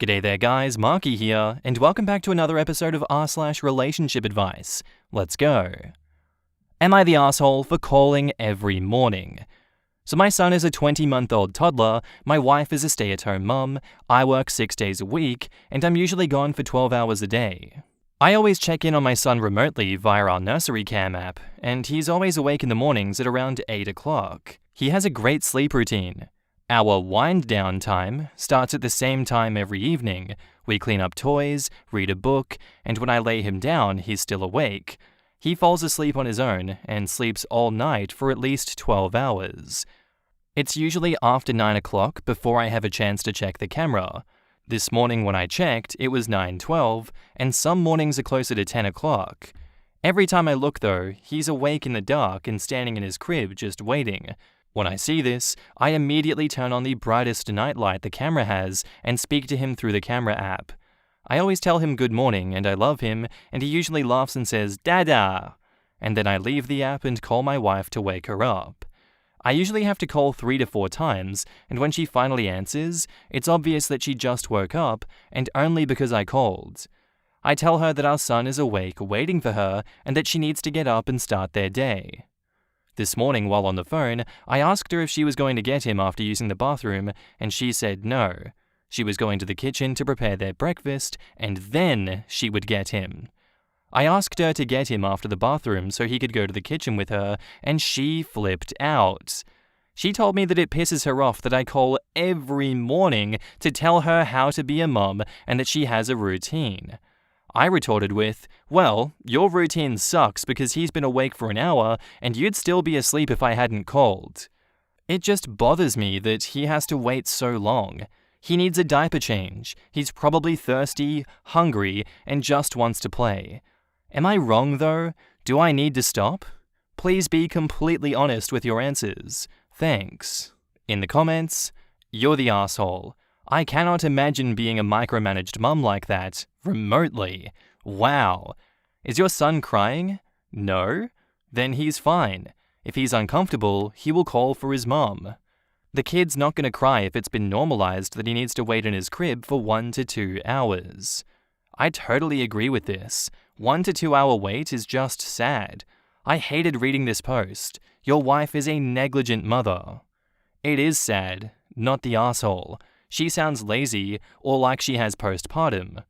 G'day there guys, Marky here, and welcome back to another episode of r/relationship advice. Let's go. Am I the asshole for calling every morning? So my son is a 20-month-old toddler, my wife is a stay-at-home mum, I work 6 days a week, and I'm usually gone for 12 hours a day. I always check in on my son remotely via our nursery cam app, and he's always awake in the mornings at around 8 o'clock. He has a great sleep routine. Our wind-down time starts at the same time every evening. We clean up toys, read a book, and when I lay him down, he's still awake. He falls asleep on his own and sleeps all night for at least 12 hours. It's usually after 9 o'clock before I have a chance to check the camera. This morning when I checked, it was 9:12, and some mornings are closer to 10 o'clock. Every time I look though, he's awake in the dark and standing in his crib just waiting. When I see this, I immediately turn on the brightest nightlight the camera has and speak to him through the camera app. I always tell him good morning and I love him, and he usually laughs and says, "Dada!" And then I leave the app and call my wife to wake her up. I usually have to call 3 to 4 times, and when she finally answers, it's obvious that she just woke up, and only because I called. I tell her that our son is awake waiting for her and that she needs to get up and start their day. This morning, while on the phone, I asked her if she was going to get him after using the bathroom, and she said no. She was going to the kitchen to prepare their breakfast, and then she would get him. I asked her to get him after the bathroom so he could go to the kitchen with her, and she flipped out. She told me that it pisses her off that I call every morning to tell her how to be a mum and that she has a routine. I retorted with, "Well, your routine sucks because he's been awake for an hour and you'd still be asleep if I hadn't called." It just bothers me that he has to wait so long. He needs a diaper change. He's probably thirsty, hungry, and just wants to play. Am I wrong though? Do I need to stop? Please be completely honest with your answers. Thanks. In the comments, you're the asshole. I cannot imagine being a micromanaged mum like that, remotely. Wow. Is your son crying? No? Then he's fine. If he's uncomfortable, he will call for his mum. The kid's not going to cry if it's been normalized that he needs to wait in his crib for 1 to 2 hours. I totally agree with this. 1 to 2 hour wait is just sad. I hated reading this post. Your wife is a negligent mother. It is sad, not the asshole. She sounds lazy, or like she has postpartum.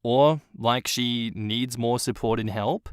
Or like she needs more support and help.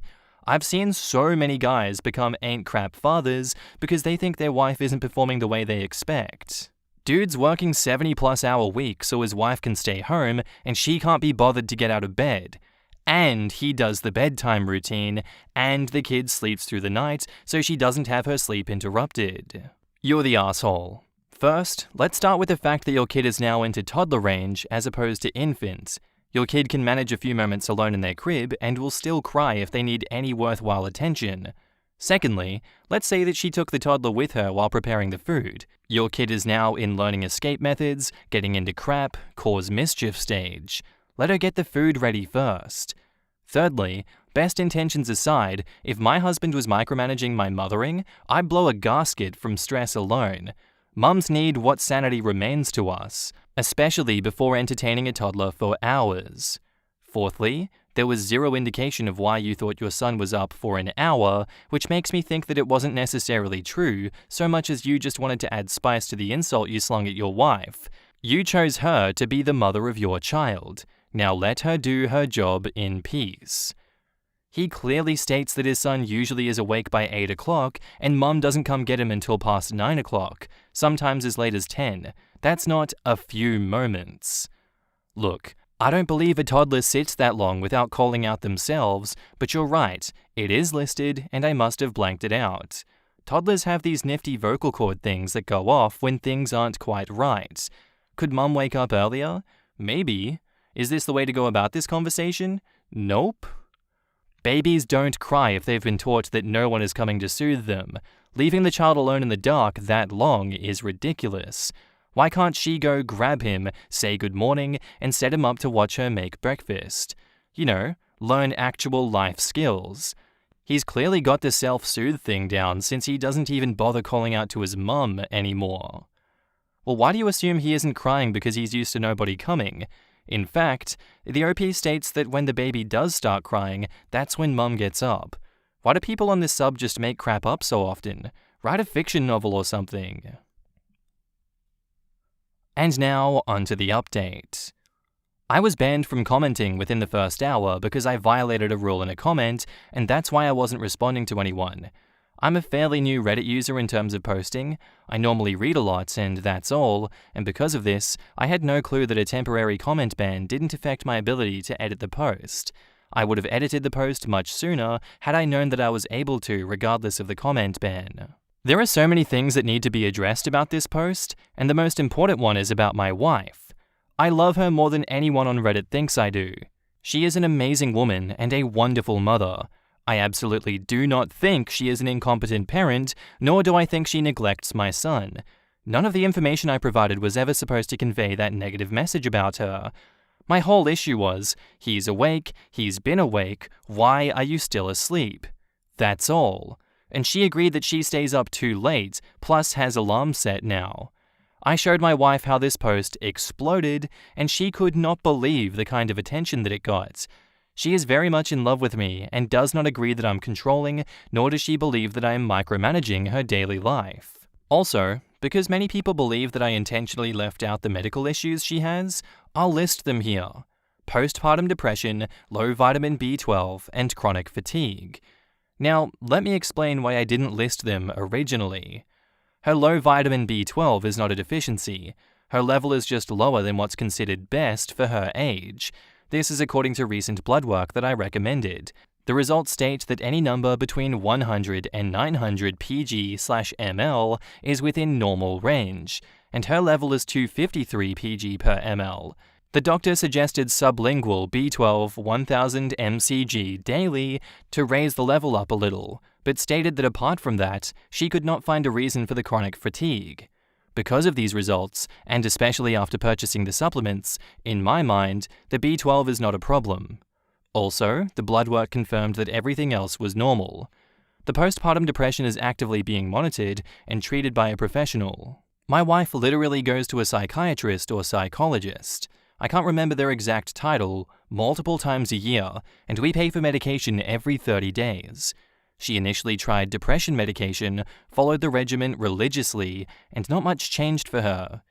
I've seen so many guys become ain't crap fathers because they think their wife isn't performing the way they expect. Dude's working 70+ hour weeks so his wife can stay home and she can't be bothered to get out of bed. And he does the bedtime routine, and the kid sleeps through the night so she doesn't have her sleep interrupted. You're the asshole. First, let's start with the fact that your kid is now into toddler range as opposed to infant. Your kid can manage a few moments alone in their crib and will still cry if they need any worthwhile attention. Secondly, let's say that she took the toddler with her while preparing the food. Your kid is now in learning escape methods, getting into crap, cause mischief stage. Let her get the food ready first. Thirdly, best intentions aside, if my husband was micromanaging my mothering, I'd blow a gasket from stress alone. Mums need what sanity remains to us, especially before entertaining a toddler for hours. Fourthly, there was zero indication of why you thought your son was up for an hour, which makes me think that it wasn't necessarily true, so much as you just wanted to add spice to the insult you slung at your wife. You chose her to be the mother of your child. Now let her do her job in peace. He clearly states that his son usually is awake by 8 o'clock and mum doesn't come get him until past 9 o'clock, sometimes as late as 10. That's not a few moments. Look, I don't believe a toddler sits that long without calling out themselves, but you're right, it is listed and I must have blanked it out. Toddlers have these nifty vocal cord things that go off when things aren't quite right. Could mum wake up earlier? Maybe. Is this the way to go about this conversation? Nope. Babies don't cry if they've been taught that no one is coming to soothe them. Leaving the child alone in the dark that long is ridiculous. Why can't she go grab him, say good morning, and set him up to watch her make breakfast? You know, learn actual life skills. He's clearly got the self-soothe thing down since he doesn't even bother calling out to his mum anymore. Well, why do you assume he isn't crying because he's used to nobody coming? In fact, the OP states that when the baby does start crying, that's when mum gets up. Why do people on this sub just make crap up so often? Write a fiction novel or something. And now, onto the update. I was banned from commenting within the first hour because I violated a rule in a comment, and that's why I wasn't responding to anyone. I'm a fairly new Reddit user in terms of posting. I normally read a lot, and that's all, and because of this, I had no clue that a temporary comment ban didn't affect my ability to edit the post. I would have edited the post much sooner had I known that I was able to, regardless of the comment ban. There are so many things that need to be addressed about this post, and the most important one is about my wife. I love her more than anyone on Reddit thinks I do. She is an amazing woman and a wonderful mother. I absolutely do not think she is an incompetent parent, nor do I think she neglects my son. None of the information I provided was ever supposed to convey that negative message about her. My whole issue was, he's awake, he's been awake, why are you still asleep? That's all. And she agreed that she stays up too late, plus has alarms set now. I showed my wife how this post exploded, and she could not believe the kind of attention that it got. She is very much in love with me and does not agree that I'm controlling, nor does she believe that I am micromanaging her daily life. Also, because many people believe that I intentionally left out the medical issues she has, I'll list them here. Postpartum depression, low vitamin B12, and chronic fatigue. Now, let me explain why I didn't list them originally. Her low vitamin B12 is not a deficiency. Her level is just lower than what's considered best for her age. This is according to recent blood work that I recommended. The results state that any number between 100 and 900 pg/ml is within normal range, and her level is 253 pg per ml. The doctor suggested sublingual B12 1000 mcg daily to raise the level up a little, but stated that apart from that, she could not find a reason for the chronic fatigue. Because of these results, and especially after purchasing the supplements, in my mind, the B12 is not a problem. Also, the blood work confirmed that everything else was normal. The postpartum depression is actively being monitored and treated by a professional. My wife literally goes to a psychiatrist or psychologist. I can't remember their exact title, multiple times a year, and we pay for medication every 30 days. She initially tried depression medication, followed the regimen religiously, and not much changed for her.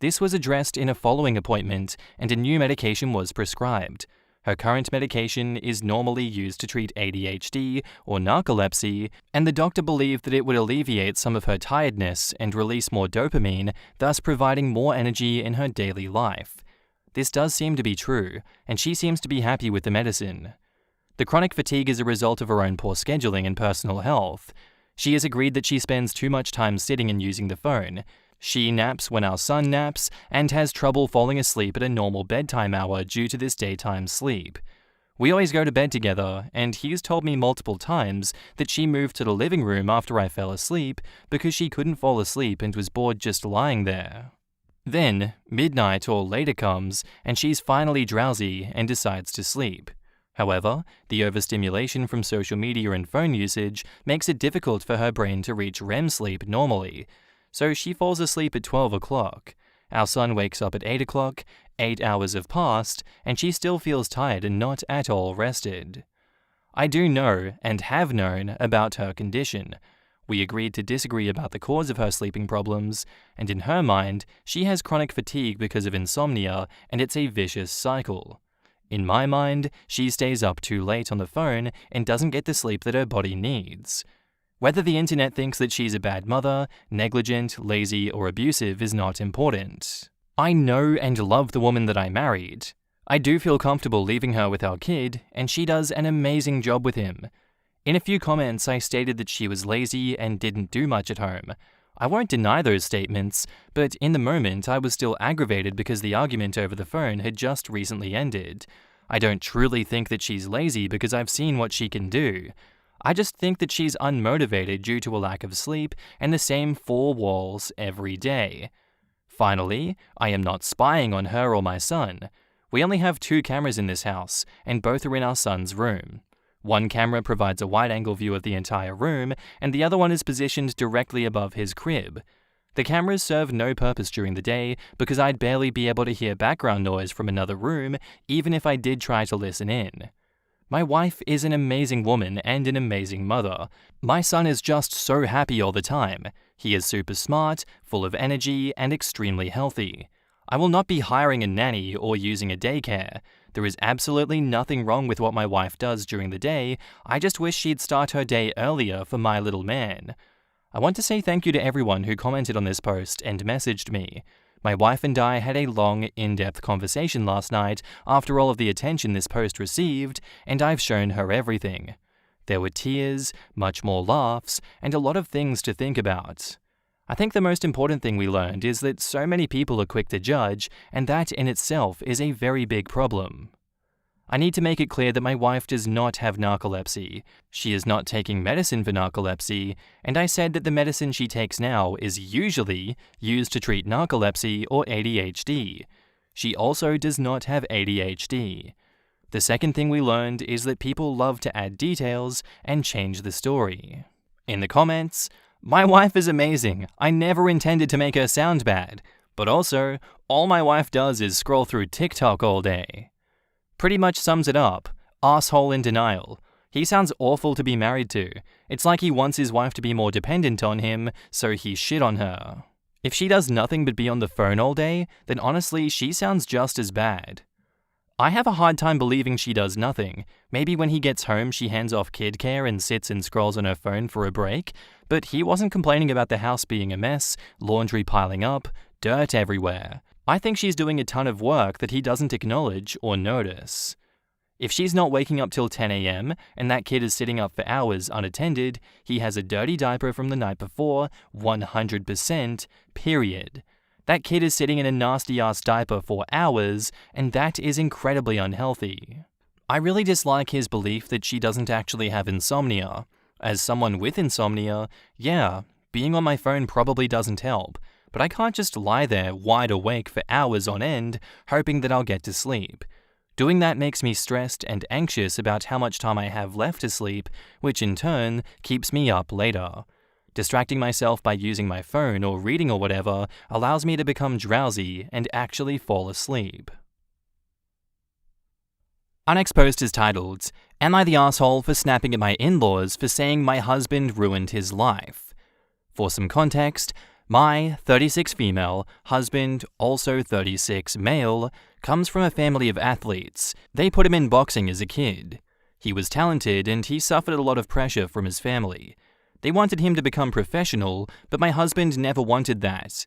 This was addressed in a following appointment, and a new medication was prescribed. Her current medication is normally used to treat ADHD or narcolepsy, and the doctor believed that it would alleviate some of her tiredness and release more dopamine, thus providing more energy in her daily life. This does seem to be true, and she seems to be happy with the medicine. The chronic fatigue is a result of her own poor scheduling and personal health. She has agreed that she spends too much time sitting and using the phone. She naps when our son naps, and has trouble falling asleep at a normal bedtime hour due to this daytime sleep. We always go to bed together, and he's told me multiple times that she moved to the living room after I fell asleep because she couldn't fall asleep and was bored just lying there. Then, midnight or later comes, and she's finally drowsy and decides to sleep. However, the overstimulation from social media and phone usage makes it difficult for her brain to reach REM sleep normally, so she falls asleep at 12 o'clock. Our son wakes up at 8 o'clock, 8 hours have passed, and she still feels tired and not at all rested. I do know, and have known, about her condition. We agreed to disagree about the cause of her sleeping problems, and in her mind, she has chronic fatigue because of insomnia, and it's a vicious cycle. In my mind, she stays up too late on the phone and doesn't get the sleep that her body needs. Whether the internet thinks that she's a bad mother, negligent, lazy, or abusive is not important. I know and love the woman that I married. I do feel comfortable leaving her with our kid, and she does an amazing job with him. In a few comments, I stated that she was lazy and didn't do much at home. I won't deny those statements, but in the moment I was still aggravated because the argument over the phone had just recently ended. I don't truly think that she's lazy because I've seen what she can do. I just think that she's unmotivated due to a lack of sleep and the same 4 walls every day. Finally, I am not spying on her or my son. We only have 2 cameras in this house, and both are in our son's room. One camera provides a wide-angle view of the entire room, and the other one is positioned directly above his crib. The cameras serve no purpose during the day because I'd barely be able to hear background noise from another room, even if I did try to listen in. My wife is an amazing woman and an amazing mother. My son is just so happy all the time. He is super smart, full of energy, and extremely healthy. I will not be hiring a nanny or using a daycare. There is absolutely nothing wrong with what my wife does during the day. I just wish she'd start her day earlier for my little man. I want to say thank you to everyone who commented on this post and messaged me. My wife and I had a long, in-depth conversation last night after all of the attention this post received, and I've shown her everything. There were tears, much more laughs, and a lot of things to think about. I think the most important thing we learned is that so many people are quick to judge, and that in itself is a very big problem. I need to make it clear that my wife does not have narcolepsy. She is not taking medicine for narcolepsy, and I said that the medicine she takes now is usually used to treat narcolepsy or ADHD. She also does not have ADHD. The second thing we learned is that people love to add details and change the story. In the comments, "My wife is amazing. I never intended to make her sound bad." But also, "All my wife does is scroll through TikTok all day." Pretty much sums it up. Asshole in denial. He sounds awful to be married to. It's like he wants his wife to be more dependent on him, so he shit on her. If she does nothing but be on the phone all day, then honestly, she sounds just as bad. I have a hard time believing she does nothing. Maybe when he gets home, she hands off kid care and sits and scrolls on her phone for a break, but he wasn't complaining about the house being a mess, laundry piling up, dirt everywhere. I think she's doing a ton of work that he doesn't acknowledge or notice. If she's not waking up till 10 a.m. and that kid is sitting up for hours unattended, he has a dirty diaper from the night before, 100%, period. That kid is sitting in a nasty-ass diaper for hours, and that is incredibly unhealthy. I really dislike his belief that she doesn't actually have insomnia. As someone with insomnia, yeah, being on my phone probably doesn't help. But I can't just lie there wide awake for hours on end, hoping that I'll get to sleep. Doing that makes me stressed and anxious about how much time I have left to sleep, which in turn keeps me up later. Distracting myself by using my phone or reading or whatever allows me to become drowsy and actually fall asleep. Our next post is titled, "Am I the asshole for snapping at my in-laws for saying my husband ruined his life?" For some context, my 36 female husband, also 36 male, comes from a family of athletes. They put him in boxing as a kid. He was talented and he suffered a lot of pressure from his family. They wanted him to become professional, but my husband never wanted that.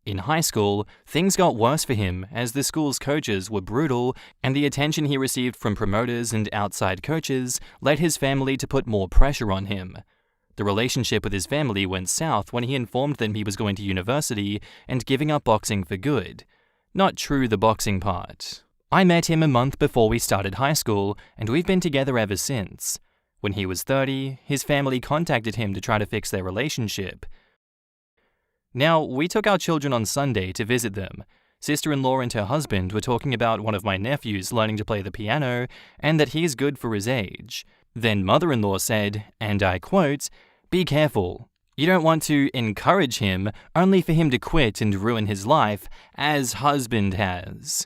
In high school, things got worse for him as the school's coaches were brutal, and the attention he received from promoters and outside coaches led his family to put more pressure on him. The relationship with his family went south when he informed them he was going to university and giving up boxing for good. Not true the boxing part. I met him a month before we started high school, and we've been together ever since. When he was 30, his family contacted him to try to fix their relationship. Now, we took our children on Sunday to visit them. Sister-in-law and her husband were talking about one of my nephews learning to play the piano and that he's good for his age. Then mother-in-law said, and I quote, "Be careful. You don't want to encourage him only for him to quit and ruin his life, as husband has."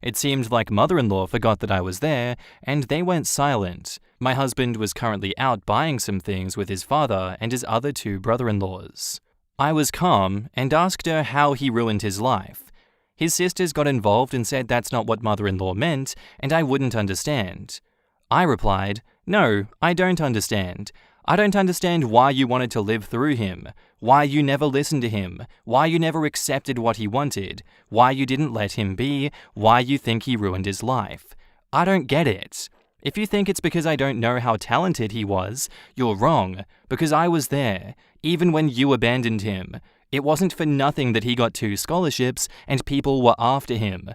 It seemed like mother-in-law forgot that I was there, and they went silent. My husband was currently out buying some things with his father and his other two brother-in-laws. I was calm and asked her how he ruined his life. His sisters got involved and said that's not what mother-in-law meant, and I wouldn't understand. I replied, "No, I don't understand. I don't understand why you wanted to live through him, why you never listened to him, why you never accepted what he wanted, why you didn't let him be, why you think he ruined his life. I don't get it. If you think it's because I don't know how talented he was, you're wrong, because I was there, even when you abandoned him. It wasn't for nothing that he got 2 scholarships and people were after him.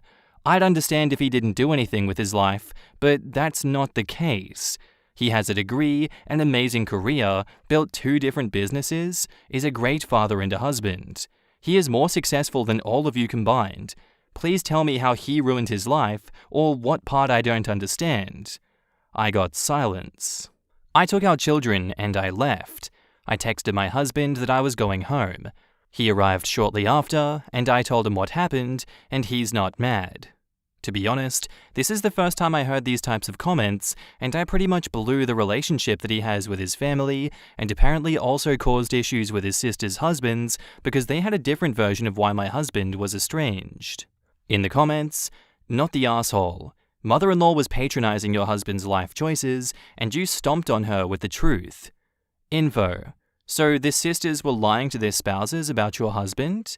I'd understand if he didn't do anything with his life, but that's not the case. He has a degree, an amazing career, built 2 different businesses, is a great father and a husband. He is more successful than all of you combined. Please tell me how he ruined his life, or what part I don't understand." I got silence. I took our children and I left. I texted my husband that I was going home. He arrived shortly after, and I told him what happened, and he's not mad. To be honest, this is the first time I heard these types of comments, and I pretty much blew the relationship that he has with his family, and apparently also caused issues with his sister's husbands because they had a different version of why my husband was estranged. In the comments, not the asshole. Mother-in-law was patronizing your husband's life choices, and you stomped on her with the truth. Info. So the sisters were lying to their spouses about your husband?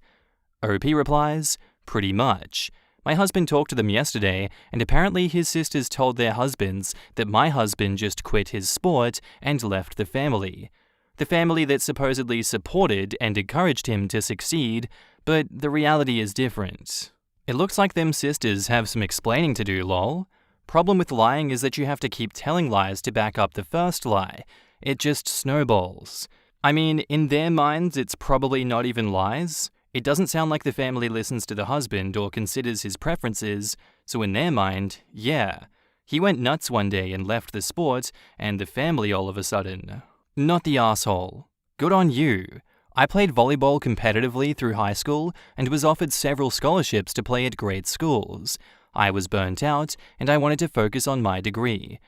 OP replies, pretty much. My husband talked to them yesterday, and apparently his sisters told their husbands that my husband just quit his sport and left the family. The family that supposedly supported and encouraged him to succeed, but the reality is different. It looks like them sisters have some explaining to do, lol. Problem with lying is that you have to keep telling lies to back up the first lie. It just snowballs. I mean, in their minds, it's probably not even lies. It doesn't sound like the family listens to the husband or considers his preferences, so in their mind, yeah. He went nuts one day and left the sport, and the family all of a sudden. Not the asshole. Good on you. I played volleyball competitively through high school and was offered several scholarships to play at great schools. I was burnt out, and I wanted to focus on my degree.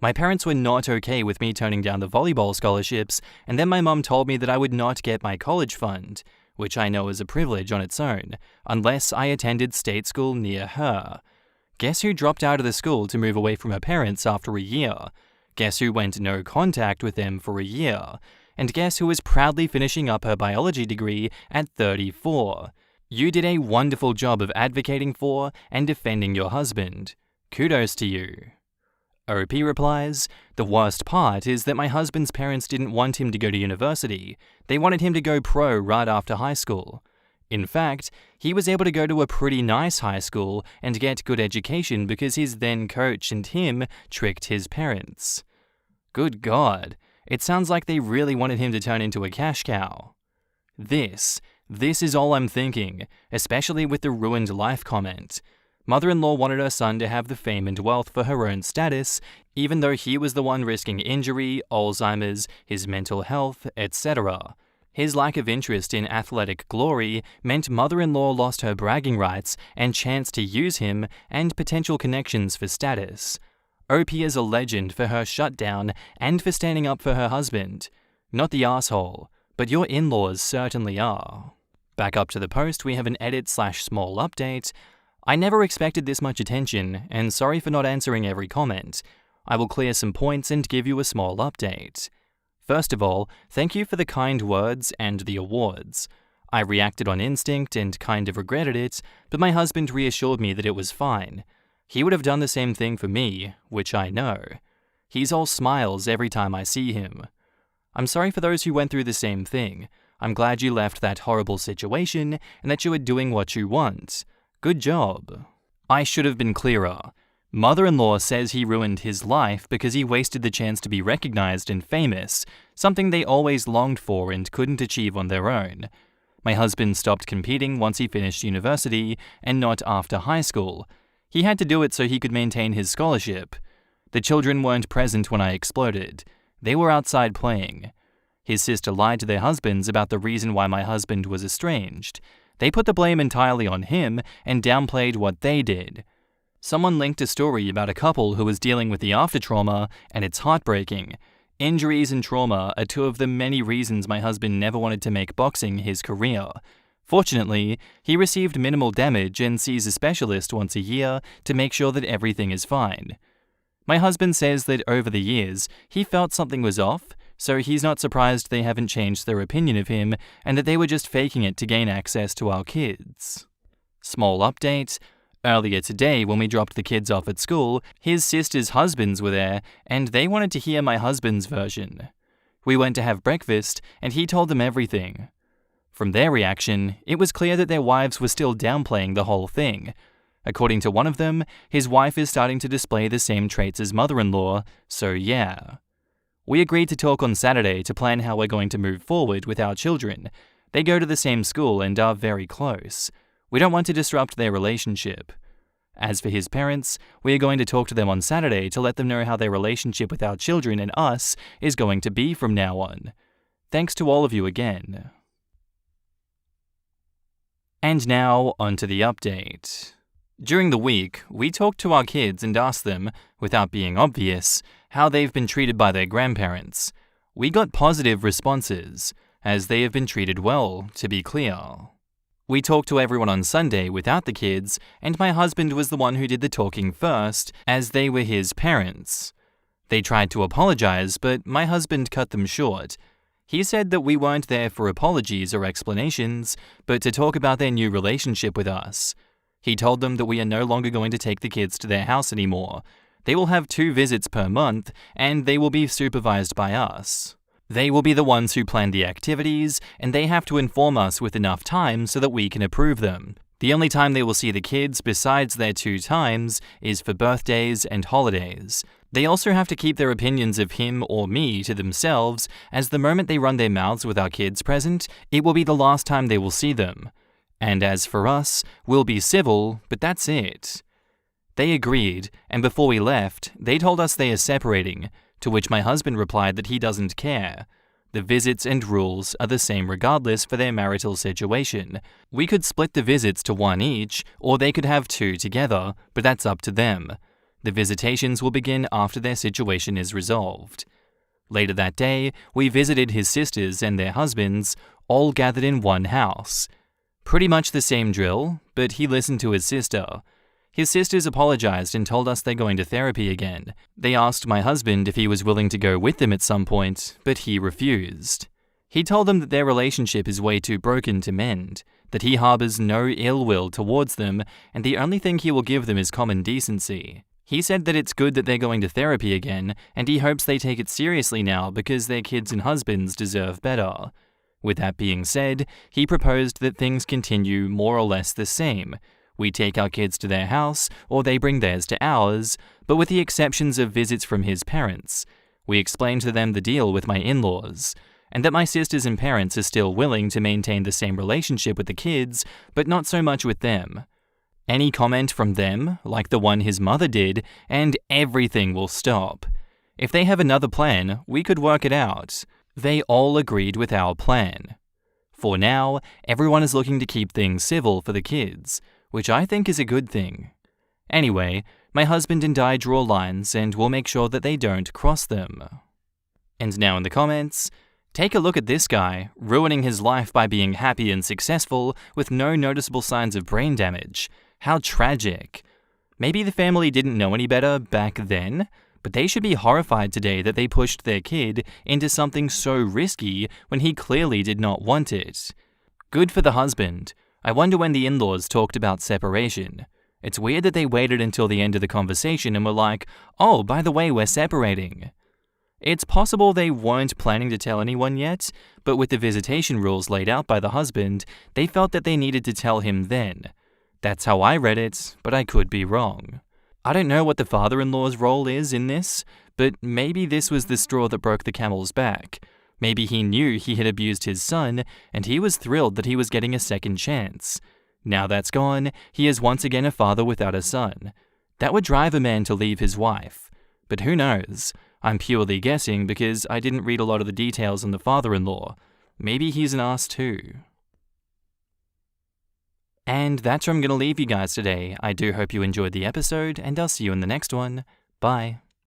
My parents were not okay with me turning down the volleyball scholarships, and then my mum told me that I would not get my college fund, which I know is a privilege on its own, unless I attended state school near her. Guess who dropped out of the school to move away from her parents after a year? Guess who went no contact with them for a year? And guess who is proudly finishing up her biology degree at 34? You did a wonderful job of advocating for and defending your husband. Kudos to you. OP replies, the worst part is that my husband's parents didn't want him to go to university. They wanted him to go pro right after high school. In fact, he was able to go to a pretty nice high school and get good education because his then coach and him tricked his parents. Good God, it sounds like they really wanted him to turn into a cash cow. This is all I'm thinking, especially with the ruined life comment. Mother-in-law wanted her son to have the fame and wealth for her own status, even though he was the one risking injury, Alzheimer's, his mental health, etc. His lack of interest in athletic glory meant mother-in-law lost her bragging rights and chance to use him and potential connections for status. OP is a legend for her shutdown and for standing up for her husband. Not the asshole, but your in-laws certainly are. Back up to the post, we have an edit/small update. I never expected this much attention, and sorry for not answering every comment. I will clear some points and give you a small update. First of all, thank you for the kind words and the awards. I reacted on instinct and kind of regretted it, but my husband reassured me that it was fine. He would have done the same thing for me, which I know. He's all smiles every time I see him. I'm sorry for those who went through the same thing. I'm glad you left that horrible situation and that you are doing what you want. Good job. I should have been clearer. Mother-in-law says he ruined his life because he wasted the chance to be recognized and famous, something they always longed for and couldn't achieve on their own. My husband stopped competing once he finished university and not after high school. He had to do it so he could maintain his scholarship. The children weren't present when I exploded. They were outside playing. His sister lied to their husbands about the reason why my husband was estranged. They put the blame entirely on him and downplayed what they did. Someone linked a story about a couple who was dealing with the after-trauma, and it's heartbreaking. Injuries and trauma are two of the many reasons my husband never wanted to make boxing his career. Fortunately, he received minimal damage and sees a specialist once a year to make sure that everything is fine. My husband says that over the years, he felt something was off, so he's not surprised they haven't changed their opinion of him and that they were just faking it to gain access to our kids. Small update. Earlier today, when we dropped the kids off at school, his sister's husbands were there, and they wanted to hear my husband's version. We went to have breakfast, and he told them everything. From their reaction, it was clear that their wives were still downplaying the whole thing. According to one of them, his wife is starting to display the same traits as mother-in-law, so yeah. We agreed to talk on Saturday to plan how we're going to move forward with our children. They go to the same school and are very close. We don't want to disrupt their relationship. As for his parents, we are going to talk to them on Saturday to let them know how their relationship with our children and us is going to be from now on. Thanks to all of you again. And now, onto the update. During the week, we talked to our kids and asked them, without being obvious, how they've been treated by their grandparents. We got positive responses, as they have been treated well, to be clear. We talked to everyone on Sunday without the kids, and my husband was the one who did the talking first, as they were his parents. They tried to apologize, but my husband cut them short. He said that we weren't there for apologies or explanations, but to talk about their new relationship with us. He told them that we are no longer going to take the kids to their house anymore. They will have 2 visits per month, and they will be supervised by us. They will be the ones who plan the activities, and they have to inform us with enough time so that we can approve them. The only time they will see the kids besides their 2 times is for birthdays and holidays. They also have to keep their opinions of him or me to themselves, as the moment they run their mouths with our kids present, it will be the last time they will see them. And as for us, we'll be civil, but that's it. They agreed, and before we left, they told us they are separating, to which my husband replied that he doesn't care. The visits and rules are the same regardless for their marital situation. We could split the visits to 1 each, or they could have 2 together, but that's up to them. The visitations will begin after their situation is resolved. Later that day, we visited his sisters and their husbands, all gathered in one house. Pretty much the same drill, but he listened to his sister. His sisters apologized and told us they're going to therapy again. They asked my husband if he was willing to go with them at some point, but he refused. He told them that their relationship is way too broken to mend, that he harbors no ill will towards them, and the only thing he will give them is common decency. He said that it's good that they're going to therapy again, and he hopes they take it seriously now because their kids and husbands deserve better. With that being said, he proposed that things continue more or less the same. We take our kids to their house, or they bring theirs to ours, but with the exceptions of visits from his parents. We explained to them the deal with my in-laws, and that my sisters and parents are still willing to maintain the same relationship with the kids, but not so much with them. Any comment from them, like the one his mother did, and everything will stop. If they have another plan, we could work it out. They all agreed with our plan. For now, everyone is looking to keep things civil for the kids, which I think is a good thing. Anyway, my husband and I draw lines and we'll make sure that they don't cross them. And now in the comments, take a look at this guy, ruining his life by being happy and successful with no noticeable signs of brain damage. How tragic. Maybe the family didn't know any better back then, but they should be horrified today that they pushed their kid into something so risky when he clearly did not want it. Good for the husband. I wonder when the in-laws talked about separation. It's weird that they waited until the end of the conversation and were like, "Oh, by the way, we're separating." It's possible they weren't planning to tell anyone yet, but with the visitation rules laid out by the husband, they felt that they needed to tell him then. That's how I read it, but I could be wrong. I don't know what the father-in-law's role is in this, but maybe this was the straw that broke the camel's back. Maybe he knew he had abused his son, and he was thrilled that he was getting a second chance. Now that's gone, he is once again a father without a son. That would drive a man to leave his wife. But who knows? I'm purely guessing because I didn't read a lot of the details on the father-in-law. Maybe he's an ass too. And that's where I'm going to leave you guys today. I do hope you enjoyed the episode, and I'll see you in the next one. Bye.